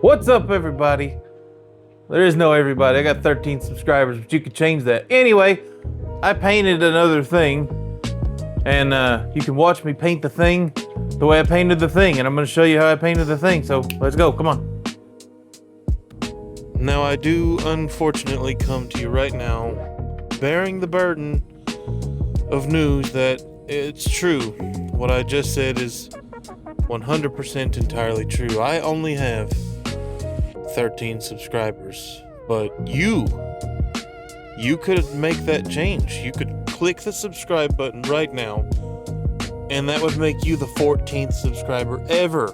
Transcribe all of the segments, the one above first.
What's up, everybody? There is no everybody. I got 13 subscribers, but you can change that. Anyway, I painted another thing, and you can watch me paint the thing the way I painted the thing, and I'm going to show you how I painted the thing. So let's go. Come on. Now, I do unfortunately come to you right now bearing the burden of news that it's true. What I just said is 100% entirely true. I only have 13 subscribers, but you could make that change. You could click the subscribe button right now, and that would make you the 14th subscriber ever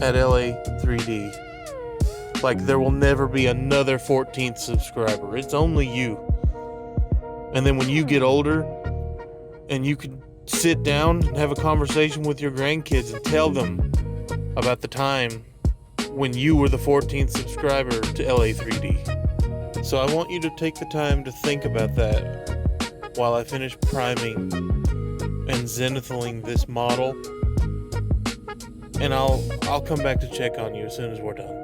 at LA3D. Like, there will never be another 14th subscriber. It's only you. And then when you get older and you can sit down and have a conversation with your grandkids and tell them about the time when you were the 14th subscriber to LA3D. So I want you to take the time to think about that while I finish priming and zenithing this model. And I'll come back to check on you as soon as we're done.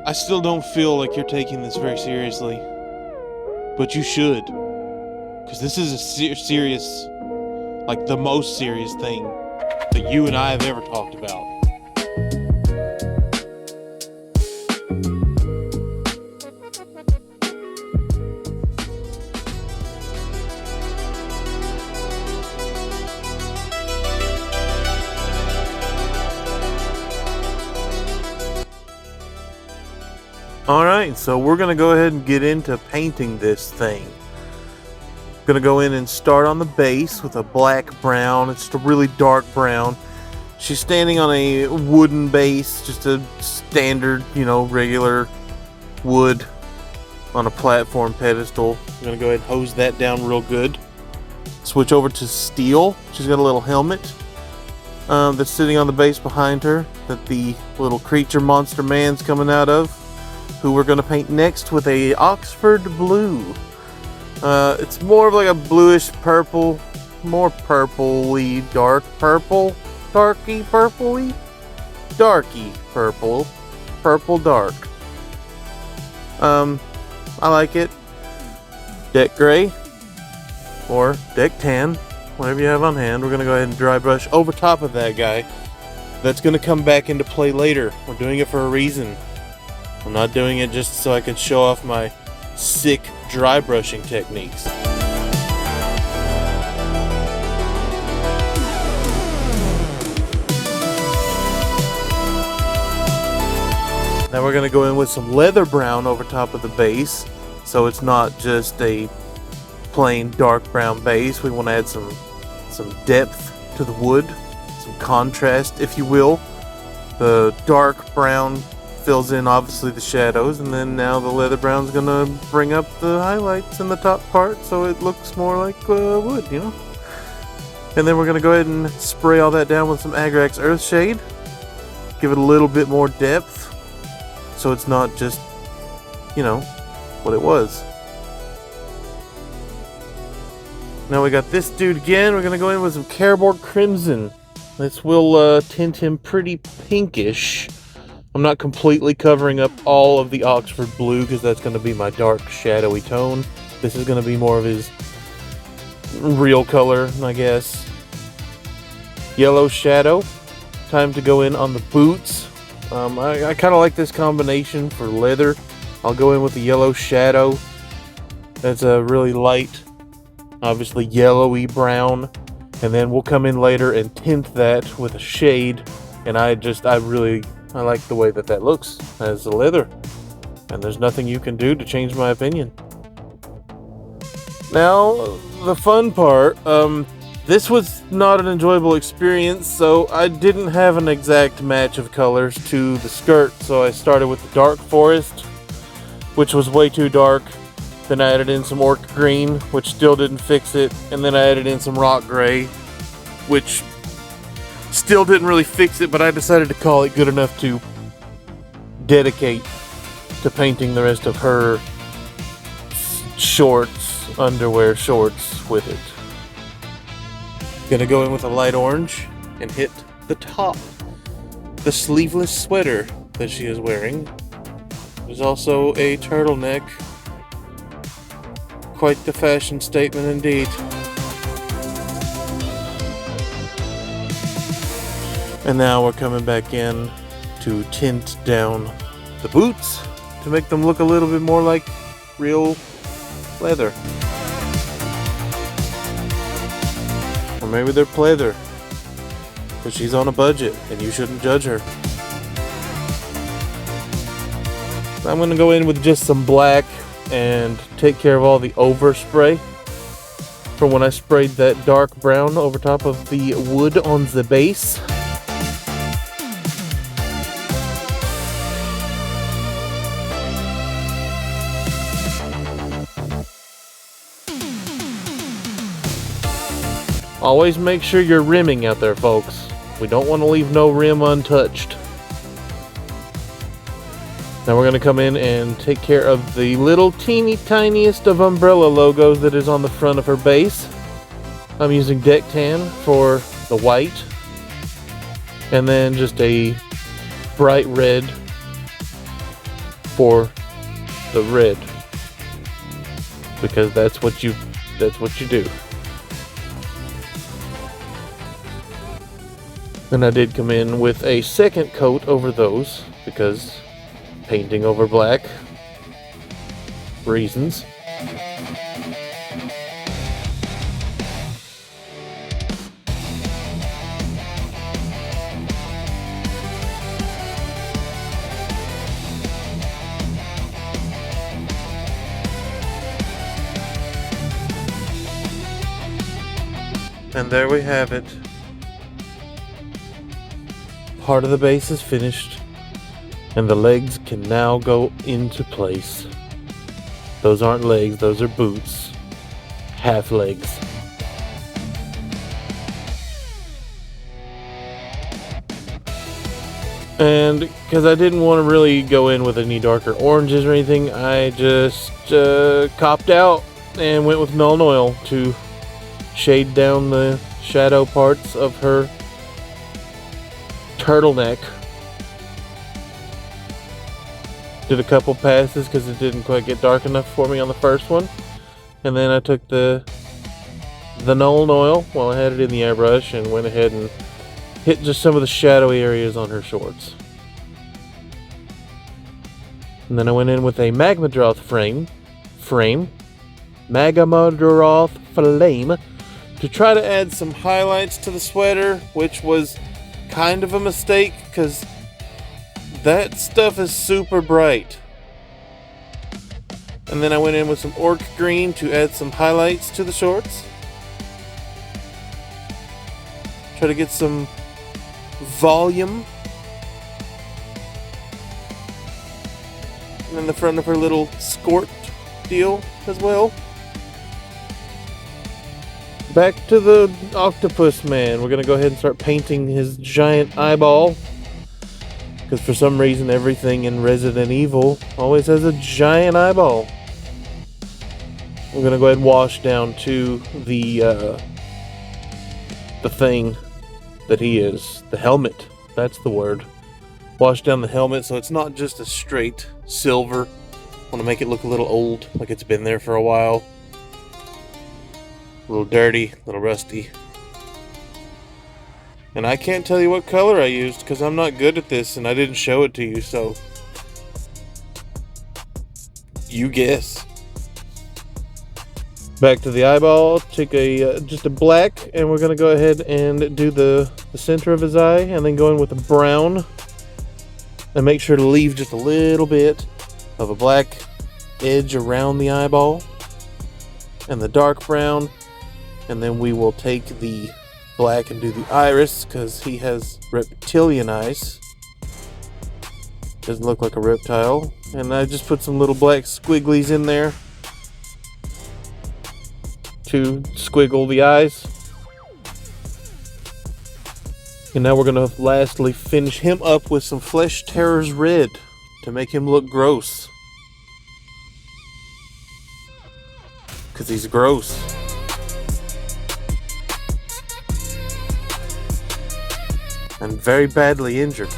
I still don't feel like you're taking this very seriously, but you should, because this is a serious, like the most serious thing that you and I have ever talked about. Alright, so we're going to go ahead and get into painting this thing. Going to go in and start on the base with a black brown. It's just a really dark brown. She's standing on a wooden base, just a standard, regular wood on a platform pedestal. I'm going to go ahead and hose that down real good. Switch over to steel. She's got a little helmet that's sitting on the base behind her that the little creature monster man's coming out of, who we're going to paint next with a Oxford blue. It's more of like a bluish purple, more purpley, dark purple, darky purpley, darky purple, purple dark. I like it. Deck gray or deck tan, whatever you have on hand. We're going to go ahead and dry brush over top of that guy. That's going to come back into play later. We're doing it for a reason. I'm not doing it just so I can show off my sick dry brushing techniques. Now we're going to go in with some leather brown over top of the base, so it's not just a plain dark brown base. We want to add some depth to the wood, some contrast, if you will. The dark brown fills in obviously the shadows, and then now the leather brown's gonna bring up the highlights in the top part so it looks more like wood, And then we're gonna go ahead and spray all that down with some Agrax Earthshade. Give it a little bit more depth so it's not just, what it was. Now we got this dude again. We're gonna go in with some Carboard Crimson. This will tint him pretty pinkish. I'm not completely covering up all of the Oxford blue because that's going to be my dark, shadowy tone. This is going to be more of his real color, I guess. Yellow shadow. Time to go in on the boots. I kind of like this combination for leather. I'll go in with the yellow shadow. That's a really light, obviously yellowy brown. And then we'll come in later and tint that with a shade. And I like the way that looks as the leather, and there's nothing you can do to change my opinion. Now, the fun part, this was not an enjoyable experience, so I didn't have an exact match of colors to the skirt, so I started with the dark forest, which was way too dark. Then I added in some orc green, which still didn't fix it, and then I added in some rock gray, which still didn't really fix it, but I decided to call it good enough to dedicate to painting the rest of her shorts, underwear shorts with it. Gonna go in with a light orange and hit the top. The sleeveless sweater that she is wearing. There's also a turtleneck. Quite the fashion statement indeed. And now we're coming back in to tint down the boots to make them look a little bit more like real leather. Or maybe they're pleather. Because she's on a budget and you shouldn't judge her. I'm going to go in with just some black and take care of all the overspray from when I sprayed that dark brown over top of the wood on the base. Always make sure you're rimming out there, folks. We don't want to leave no rim untouched. Now we're going to come in and take care of the little teeny tiniest of umbrella logos that is on the front of her base. I'm using Deck Tan for the white. And then just a bright red for the red. Because that's what you do. And I did come in with a second coat over those because painting over black reasons. And there we have it. Part of the base is finished, and the legs can now go into place. Those aren't legs, those are boots. Half legs. And because I didn't want to really go in with any darker oranges or anything, I just copped out and went with Null Oil to shade down the shadow parts of her turtleneck. Did a couple passes because it didn't quite get dark enough for me on the first one, and then I took the Null Oil while I had it in the airbrush and went ahead and hit just some of the shadowy areas on her shorts. And then I went in with a Magmadroth flame to try to add some highlights to the sweater, which was kind of a mistake because that stuff is super bright. And then I went in with some Orc Green to add some highlights to the shorts. Try to get some volume. And then the front of her little skirt deal as well. Back to the octopus man. We're going to go ahead and start painting his giant eyeball. Because for some reason everything in Resident Evil always has a giant eyeball. We're going to go ahead and wash down to the thing that he is. The helmet. That's the word. Wash down the helmet so it's not just a straight silver. I want to make it look a little old, like it's been there for a while. A little dirty, a little rusty. And I can't tell you what color I used because I'm not good at this and I didn't show it to you, so you guess. Back to the eyeball, take just a black, and we're going to go ahead and do the center of his eye, and then go in with a brown, and make sure to leave just a little bit of a black edge around the eyeball, and the dark brown, and then we will take the black and do the iris, because he has reptilian eyes. Doesn't look like a reptile. And I just put some little black squigglies in there to squiggle the eyes. And now we're going to lastly finish him up with some Flesh Terrors Red to make him look gross. Because he's gross. And very badly injured.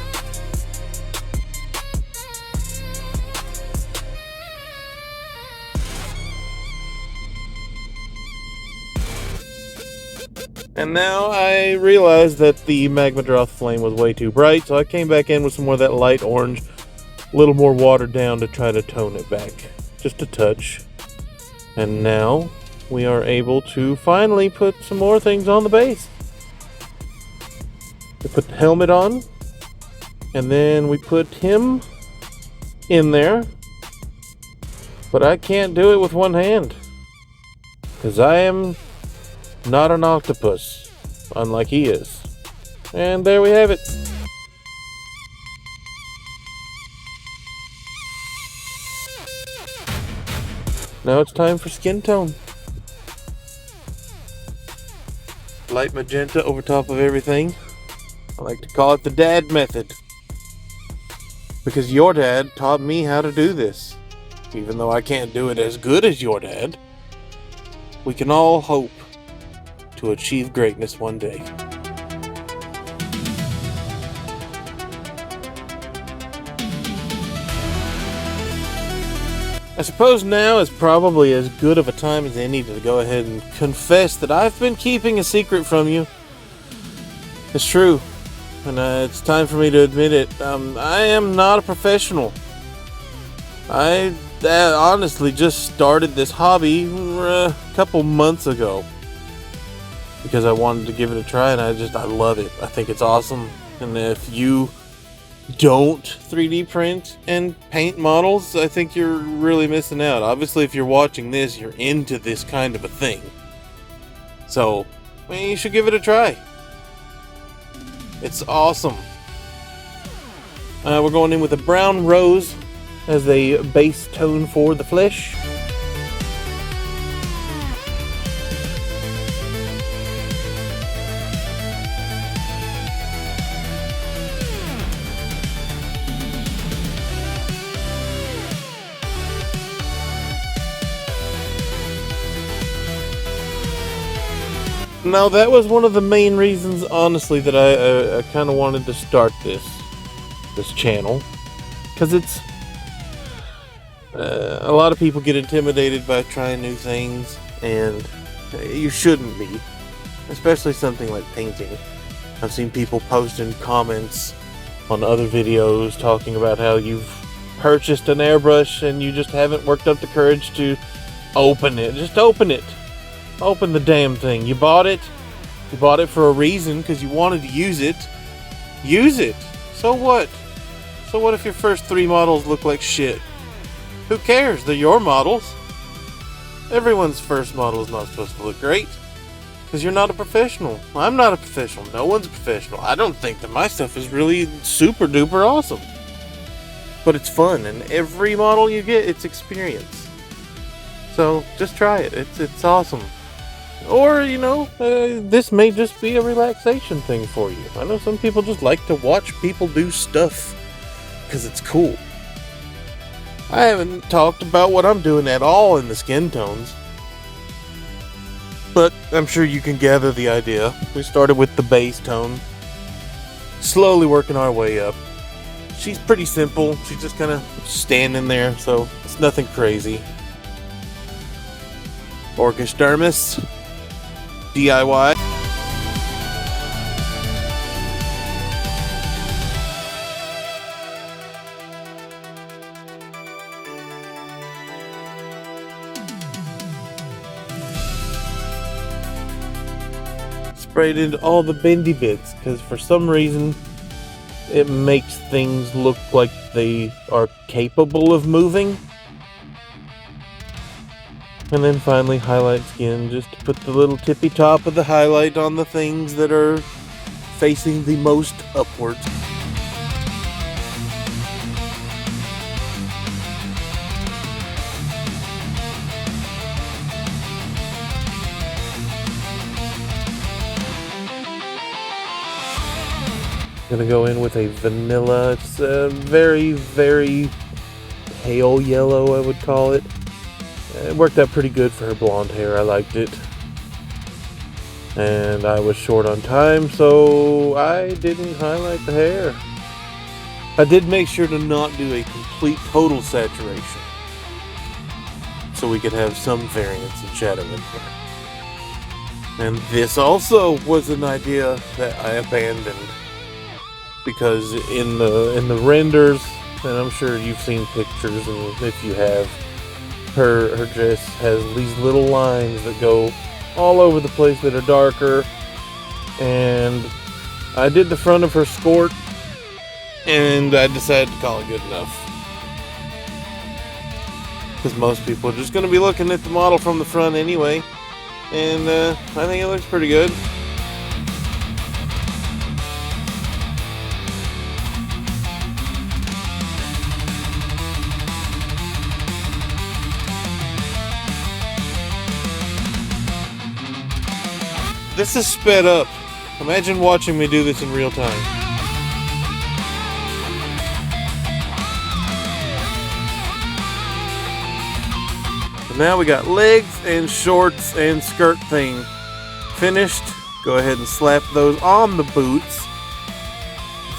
And now I realized that the Magma Droth flame was way too bright, so I came back in with some more of that light orange, a little more watered down to try to tone it back. Just a touch. And now we are able to finally put some more things on the base. We put the helmet on, and then we put him in there. But I can't do it with one hand, because I am not an octopus, unlike he is. And there we have it. Now it's time for skin tone. Light magenta over top of everything. I like to call it the dad method, because your dad taught me how to do this. Even though I can't do it as good as your dad, we can all hope to achieve greatness one day. I suppose now is probably as good of a time as any to go ahead and confess that I've been keeping a secret from you. It's true, and it's time for me to admit it. I am not a professional. I honestly just started this hobby a couple months ago because I wanted to give it a try, and I love it. I think it's awesome. And if you don't 3D print and paint models, I think you're really missing out. Obviously, if you're watching this, you're into this kind of a thing. So, you should give it a try. It's awesome. We're going in with a brown rose as a base tone for the flesh. Now that was one of the main reasons, honestly, that I kind of wanted to start this channel, because it's a lot of people get intimidated by trying new things, and you shouldn't be, especially something like painting. I've seen people posting comments on other videos talking about how you've purchased an airbrush and you just haven't worked up the courage to open it. Just open it. Open the damn thing. You bought it. You bought it for a reason, because you wanted to use it. Use it. So what? So what if your first 3 models look like shit? Who cares? They're your models. Everyone's first model is not supposed to look great, because you're not a professional. I'm not a professional. No one's a professional. I don't think that my stuff is really super duper awesome. But it's fun, and every model you get, it's experience. So just try it. It's awesome. Or, this may just be a relaxation thing for you. I know some people just like to watch people do stuff because it's cool. I haven't talked about what I'm doing at all in the skin tones, but I'm sure you can gather the idea. We started with the base tone, slowly working our way up. She's pretty simple. She's just kind of standing there, so it's nothing crazy. Orcish dermis, DIY. Sprayed into all the bendy bits, because for some reason it makes things look like they are capable of moving. And then finally highlight skin, just to put the little tippy top of the highlight on the things that are facing the most upwards. Gonna go in with a vanilla. It's a very, very pale yellow, I would call it. It worked out pretty good for her blonde hair. I liked it. And I was short on time, so I didn't highlight the hair. I did make sure to not do a complete total saturation, so we could have some variance in shadow in here. And this also was an idea that I abandoned, because in the renders, and I'm sure you've seen pictures, and if you have, her dress has these little lines that go all over the place that are darker. And I did the front of her skirt, and I decided to call it good enough, because most people are just going to be looking at the model from the front anyway, and I think it looks pretty good. This is sped up. Imagine watching me do this in real time. So now we got legs and shorts and skirt thing finished. Go ahead and slap those on the boots,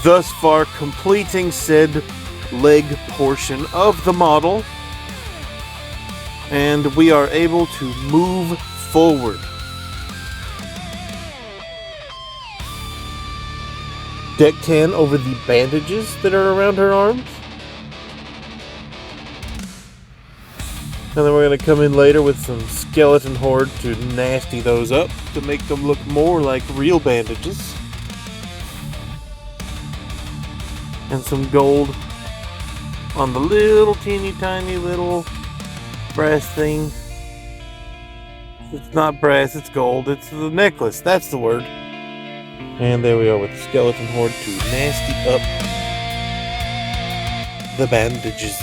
thus far completing said leg portion of the model. And we are able to move forward. Deck 10 over the bandages that are around her arms. And then we're going to come in later with some skeleton horde to nasty those up to make them look more like real bandages. And some gold on the little teeny tiny little brass thing. It's not brass, it's gold. It's the necklace, that's the word. And there we are with the skeleton horde to nasty up the bandages.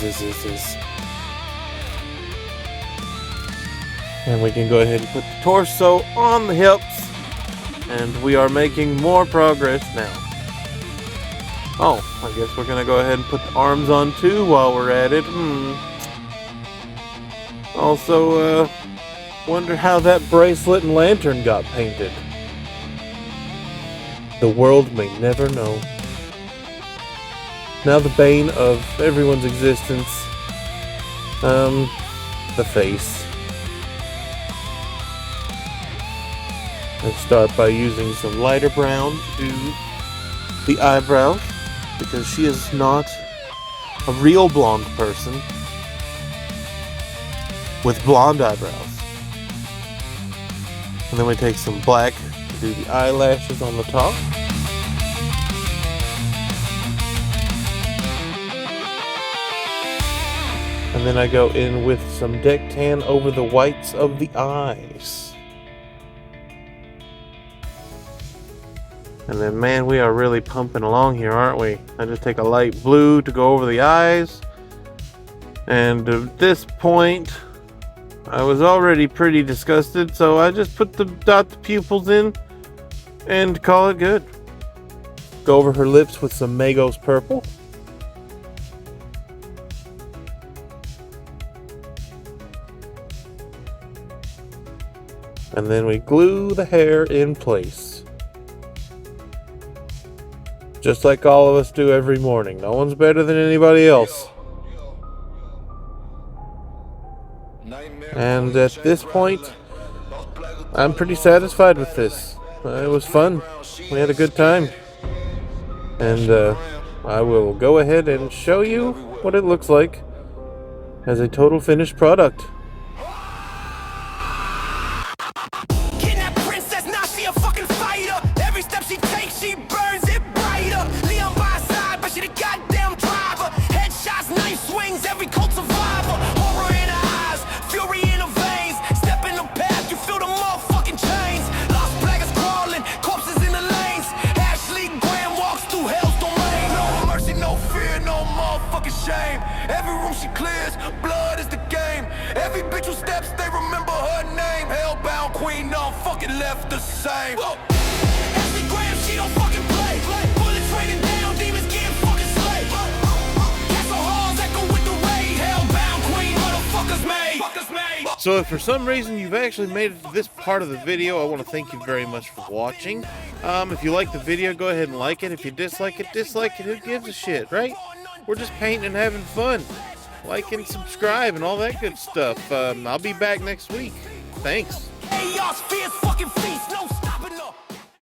And we can go ahead and put the torso on the hips. And we are making more progress now. Oh, I guess we're going to go ahead and put the arms on too while we're at it. Also, wonder how that bracelet and lantern got painted. The world may never know. Now the bane of everyone's existence, the face. Let's start by using some lighter brown to do the eyebrows, because she is not a real blonde person with blonde eyebrows. And then we take some black to do the eyelashes on the top. And then I go in with some deck tan over the whites of the eyes. And then, man, we are really pumping along here, aren't we? I just take a light blue to go over the eyes. And at this point, I was already pretty disgusted, so I just dot the pupils in and call it good. Go over her lips with some Magos purple. And then we glue the hair in place. Just like all of us do every morning. No one's better than anybody else. And at this point, I'm pretty satisfied with this. It was fun. We had a good time. And I will go ahead and show you what it looks like as a total finished product. Every room she clears, blood is the game. Every bitch who steps, they remember her name. Hellbound queen, no fucking left the same. Ashley Graham, she don't fucking play. Bullets raining down. So if for some reason you've actually made it to this part of the video, I want to thank you very much for watching. If you like the video, go ahead and like it. If you dislike it, dislike it. Who gives a shit, right? We're just painting and having fun. Like and subscribe and all that good stuff. I'll be back next week. Thanks. Chaos, fierce fucking feast, no